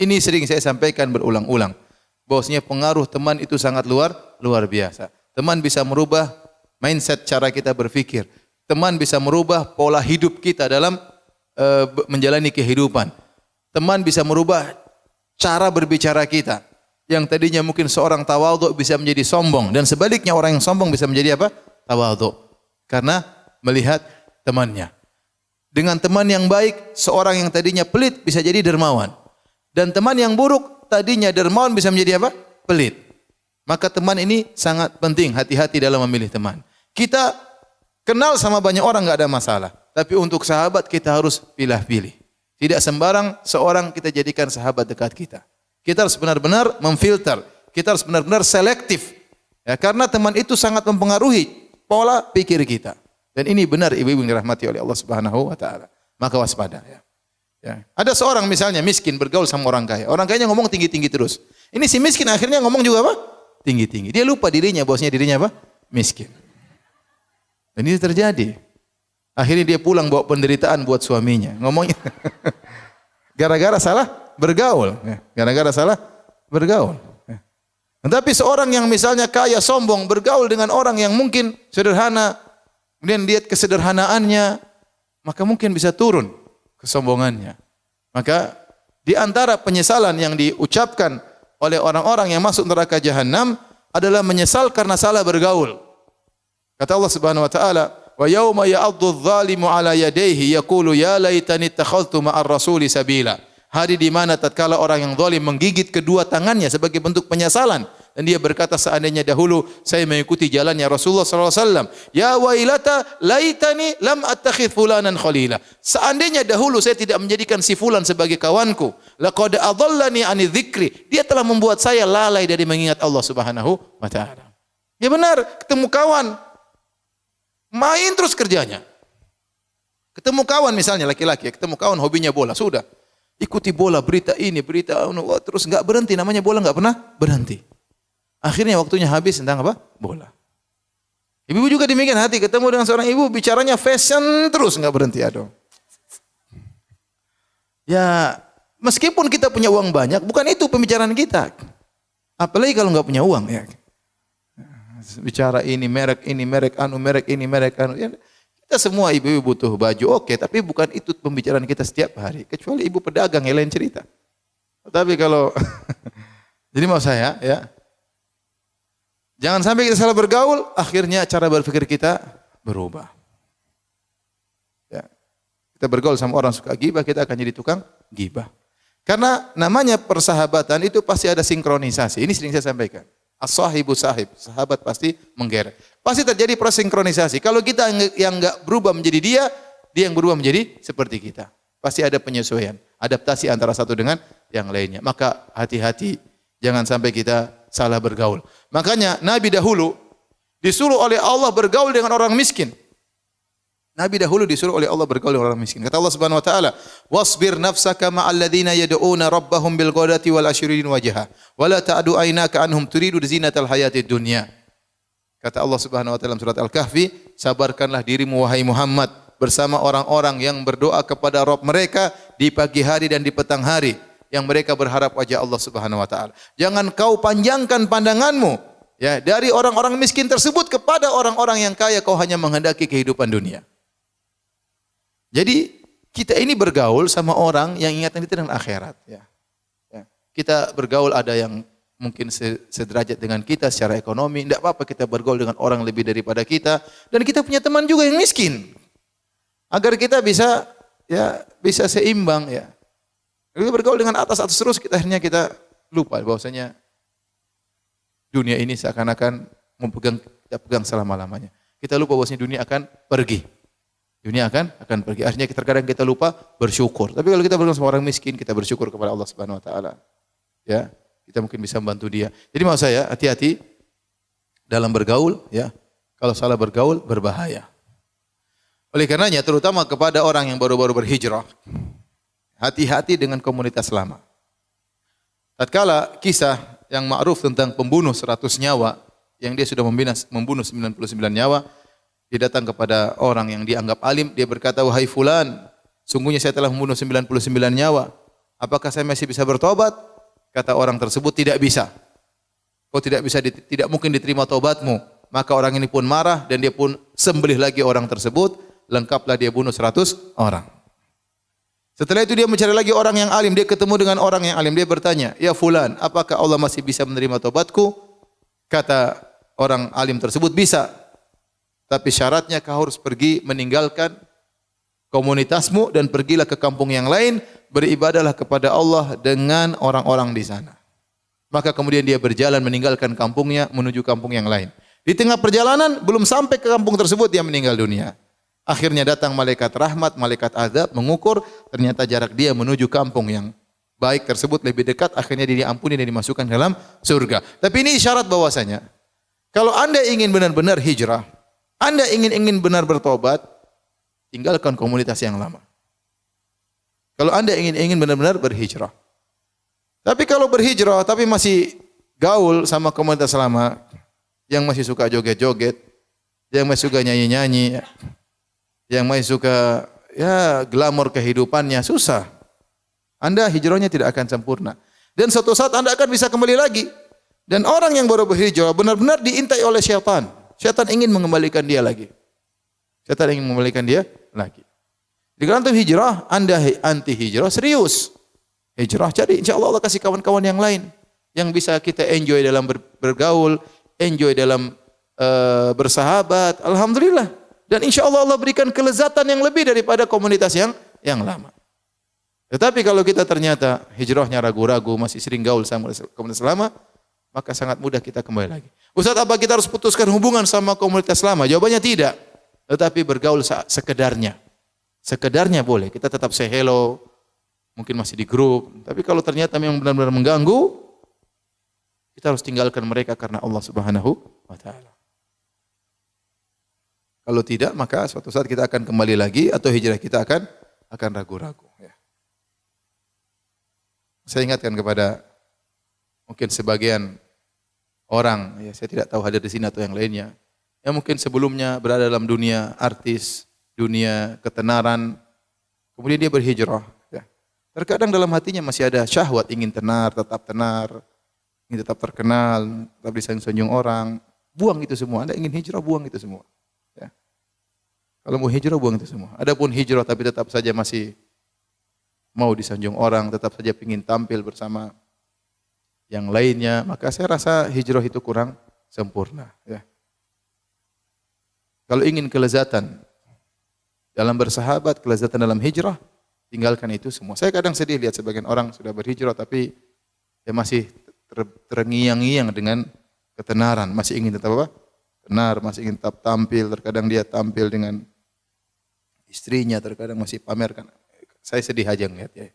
Ini sering saya sampaikan berulang-ulang. Bahwasanya pengaruh teman itu sangat luar biasa. Teman bisa merubah mindset cara kita berpikir. Teman bisa merubah pola hidup kita dalam menjalani kehidupan. Teman bisa merubah cara berbicara kita. Yang tadinya mungkin seorang tawadhu bisa menjadi sombong, dan sebaliknya orang yang sombong bisa menjadi apa? Tawadhu. Karena melihat temannya. Dengan teman yang baik, seorang yang tadinya pelit bisa jadi dermawan. Dan teman yang buruk, tadinya dermawan bisa menjadi apa? Pelit. Maka teman ini sangat penting, hati-hati dalam memilih teman. Kita kenal sama banyak orang enggak ada masalah, tapi untuk sahabat kita harus pilih-pilih. Tidak sembarang seorang kita jadikan sahabat dekat kita. Kita harus benar-benar memfilter, kita harus benar-benar selektif. Ya, karena teman itu sangat mempengaruhi pola pikir kita. Dan ini benar ibu-ibu yang dirahmati oleh Allah Subhanahu wa taala. Maka waspada ya. Ya. Ada seorang misalnya miskin bergaul sama orang kaya. Orang kayanya ngomong tinggi-tinggi terus. Ini si miskin akhirnya ngomong juga apa? Tinggi-tinggi. Dia lupa dirinya, bahwasanya dirinya apa? Miskin. Dan ini terjadi. Akhirnya dia pulang bawa penderitaan buat suaminya. Ngomongnya gara-gara salah bergaul. Gara-gara salah bergaul. Tetapi seorang yang misalnya kaya, sombong, bergaul dengan orang yang mungkin sederhana, kemudian lihat kesederhanaannya, maka mungkin bisa turun kesombongannya. Maka di antara penyesalan yang diucapkan oleh orang-orang yang masuk neraka jahanam adalah menyesal karena salah bergaul. Kata Allah Subhanahu wa taala, "Wa yauma ya'addu adh-dhalimu 'ala yadayhi yaqulu ya laitani ittakhadhtu ma'ar rasuli sabila." Hari di mana tatkala orang yang zalim menggigit kedua tangannya sebagai bentuk penyesalan, dan dia berkata, seandainya dahulu saya mengikuti jalannya Rasulullah sallallahu alaihi wasallam, ya wailata laitani lam attakhidh fulanan khalila. Seandainya dahulu saya tidak menjadikan si fulan sebagai kawanku, laqad adallani 'ani dzikri. Dia telah membuat saya lalai dari mengingat Allah Subhanahu wa taala. Ya benar, ketemu kawan main terus kerjanya. Ketemu kawan misalnya laki-laki, ketemu kawan hobinya bola, sudah ikuti bola, berita ini, berita terus enggak berhenti, namanya bola enggak pernah berhenti. Akhirnya waktunya habis tentang apa? Bola. Ibu juga demikian, hati ketemu dengan seorang ibu bicaranya fashion terus enggak berhenti, aduh. Ya, meskipun kita punya uang banyak, bukan itu pembicaraan kita. Apalagi kalau enggak punya uang ya. Bicara ini merek anu, merek ini merek anu. Ya, kita semua ibu-ibu butuh baju, oke, tapi bukan itu pembicaraan kita setiap hari. Kecuali ibu pedagang yang lain cerita. Tapi kalau jadi mau saya ya, jangan sampai kita salah bergaul, akhirnya cara berpikir kita berubah. Ya. Kita bergaul sama orang suka gibah, kita akan jadi tukang gibah. Karena namanya persahabatan itu pasti ada sinkronisasi. Ini sering saya sampaikan. As-sahibu sahib, sahabat pasti menggeret. Pasti terjadi proses sinkronisasi. Kalau kita yang enggak berubah menjadi dia, dia yang berubah menjadi seperti kita. Pasti ada penyesuaian, adaptasi antara satu dengan yang lainnya. Maka hati-hati, jangan sampai kita salah bergaul. Makanya Nabi dahulu disuruh oleh Allah bergaul dengan orang miskin. Nabi dahulu disuruh oleh Allah bergaul dengan orang miskin. Kata Allah Subhanahu wa taala, "Wasbir nafsaka ma'al ladzina yad'una rabbahum bil ghadati wal ashirin wajha, wa la ta'du aynaka anhum turidu zinatal hayatid dunya." Kata Allah Subhanahu wa taala dalam surat Al-Kahfi, sabarkanlah dirimu wahai Muhammad bersama orang-orang yang berdoa kepada Rabb mereka di pagi hari dan di petang hari, yang mereka berharap wajah Allah Subhanahu wa taala. Jangan kau panjangkan pandanganmu ya dari orang-orang miskin tersebut kepada orang-orang yang kaya, kau hanya menghendaki kehidupan dunia. Jadi kita ini bergaul sama orang yang ingatan kita dengan akhirat. Ya. Ya. Kita bergaul ada yang mungkin sederajat dengan kita secara ekonomi, tidak apa-apa kita bergaul dengan orang lebih daripada kita, dan kita punya teman juga yang miskin, agar kita bisa seimbang ya. Kita bergaul dengan atas terus, akhirnya kita lupa bahwasanya dunia ini seakan-akan kita pegang selama-lamanya. Kita lupa bahwasanya dunia akan pergi. Dunia akan pergi. Akhirnya terkadang kita lupa bersyukur. Tapi kalau kita bergaul sama orang miskin, kita bersyukur kepada Allah Subhanahu wa taala. Ya, kita mungkin bisa membantu dia. Jadi mau saya hati-hati dalam bergaul ya. Kalau salah bergaul berbahaya. Oleh karenanya terutama kepada orang yang baru-baru berhijrah, hati-hati dengan komunitas lama. Tatkala kisah yang ma'ruf tentang pembunuh 100 nyawa yang dia sudah membunuh 99 nyawa, dia datang kepada orang yang dianggap alim, dia berkata, "Wahai fulan, sungguhnya saya telah membunuh 99 nyawa. apakah saya masih bisa bertobat? Kata orang tersebut, tidak bisa. Kau tidak bisa, tidak mungkin diterima tobatmu. Maka orang ini pun marah dan dia pun sembelih lagi orang tersebut. Lengkaplah dia bunuh 100 orang. Setelah itu dia mencari lagi orang yang alim. Dia ketemu dengan orang yang alim. Dia bertanya, ya fulan, apakah Allah masih bisa menerima tobatku? Kata orang alim tersebut, bisa. Tapi syaratnya kau harus pergi meninggalkan komunitasmu dan pergilah ke kampung yang lain. Beribadahlah kepada Allah dengan orang-orang di sana. Maka kemudian dia berjalan meninggalkan kampungnya menuju kampung yang lain. Di tengah perjalanan belum sampai ke kampung tersebut dia meninggal dunia. Akhirnya datang malaikat rahmat, malaikat azab mengukur, ternyata jarak dia menuju kampung yang baik tersebut lebih dekat, akhirnya dia diampuni dan dimasukkan dalam surga. Tapi ini isyarat bahwasanya kalau Anda ingin benar-benar hijrah, Anda ingin benar bertobat, tinggalkan komunitas yang lama. Kalau Anda ingin benar-benar berhijrah. Tapi kalau berhijrah tapi masih gaul sama komunitas lama, yang masih suka joget-joget, yang masih suka nyanyi-nyanyi, yang masih suka ya glamor kehidupannya, susah. Anda hijrahnya tidak akan sempurna. Dan suatu saat Anda akan bisa kembali lagi. Dan orang yang baru berhijrah benar-benar diintai oleh syaitan. Syaitan ingin mengembalikan dia lagi. Syaitan ingin mengembalikan dia lagi. Di dalam hijrah, Anda anti hijrah serius. Hijrah jadi insya Allah Allah kasih kawan-kawan yang lain yang bisa kita enjoy dalam bergaul, enjoy dalam bersahabat. Alhamdulillah. Dan insya Allah Allah berikan kelezatan yang lebih daripada komunitas yang lama. Tetapi kalau kita ternyata hijrahnya ragu-ragu, masih sering gaul sama komunitas lama, maka sangat mudah kita kembali lagi. Ustaz, apa kita harus putuskan hubungan sama komunitas lama? Jawabannya tidak. Tetapi bergaul sekedarnya. Sekedarnya boleh. Kita tetap say hello, mungkin masih di grup. Tapi kalau ternyata memang benar-benar mengganggu, kita harus tinggalkan mereka karena Allah Subhanahu wa taala. Kalau tidak, maka suatu saat kita akan kembali lagi atau hijrah kita akan ragu-ragu. Ya. Saya ingatkan kepada mungkin sebagian orang, ya saya tidak tahu hadir di sini atau yang lainnya, yang mungkin sebelumnya berada dalam dunia artis, dunia ketenaran, kemudian dia berhijrah. Ya. Terkadang dalam hatinya masih ada syahwat ingin tenar, ingin tetap terkenal, tetap disanjung orang. Buang itu semua. Anda ingin hijrah, buang itu semua. Ya. Kalau mau hijrah, buang itu semua. Adapun hijrah tapi tetap saja masih mau disanjung orang, tetap saja ingin tampil bersama yang lainnya, maka saya rasa hijrah itu kurang sempurna. Ya. Kalau ingin kelezatan dalam bersahabat, kelezatan dalam hijrah, tinggalkan itu semua. Saya kadang sedih lihat sebagian orang sudah berhijrah tapi dia masih terngiang-ngiang dengan ketenaran, masih ingin tetap apa? Tenar, masih ingin tetap tampil, terkadang dia tampil dengan istrinya, terkadang masih pamerkan. Saya sedih aja ngeliat ya.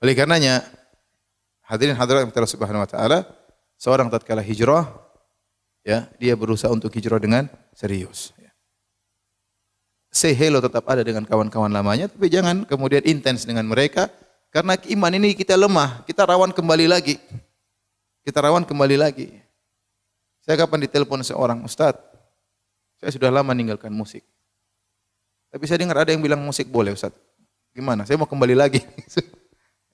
Oleh karenanya, hadirin hadirat Allah Subhanahu wa taala, seorang tatkala hijrah, ya, dia berusaha untuk hijrah dengan serius. Ya. Say hello tetap ada dengan kawan-kawan lamanya, tapi jangan kemudian intens dengan mereka, karena iman ini kita lemah, kita rawan kembali lagi. Kita rawan kembali lagi. Saya kapan ditelepon seorang ustaz, saya sudah lama meninggalkan musik. Tapi saya dengar ada yang bilang musik boleh ustaz. Gimana? Saya mau kembali lagi.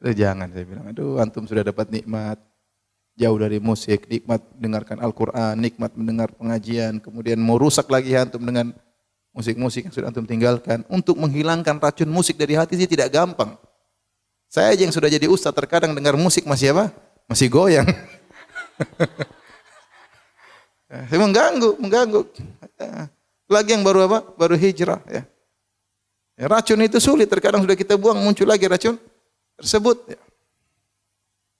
Jangan, saya bilang. Aduh, antum sudah dapat nikmat jauh dari musik, nikmat mendengarkan Al-Quran, nikmat mendengar pengajian, kemudian mau rusak lagi antum dengan musik-musik yang sudah antum tinggalkan. Untuk menghilangkan racun musik dari hati sih tidak gampang. Saya aja yang sudah jadi ustaz terkadang dengar musik masih apa? Masih goyang. Mengganggu. Lagi yang baru apa? Baru hijrah. Ya. Ya, racun itu sulit. Terkadang sudah kita buang, muncul lagi racun tersebut. Ya.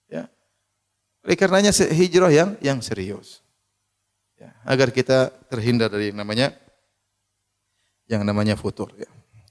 Ya. Oleh karenanya hijrah yang serius. Ya. Agar kita terhindar dari yang namanya futur. Ya.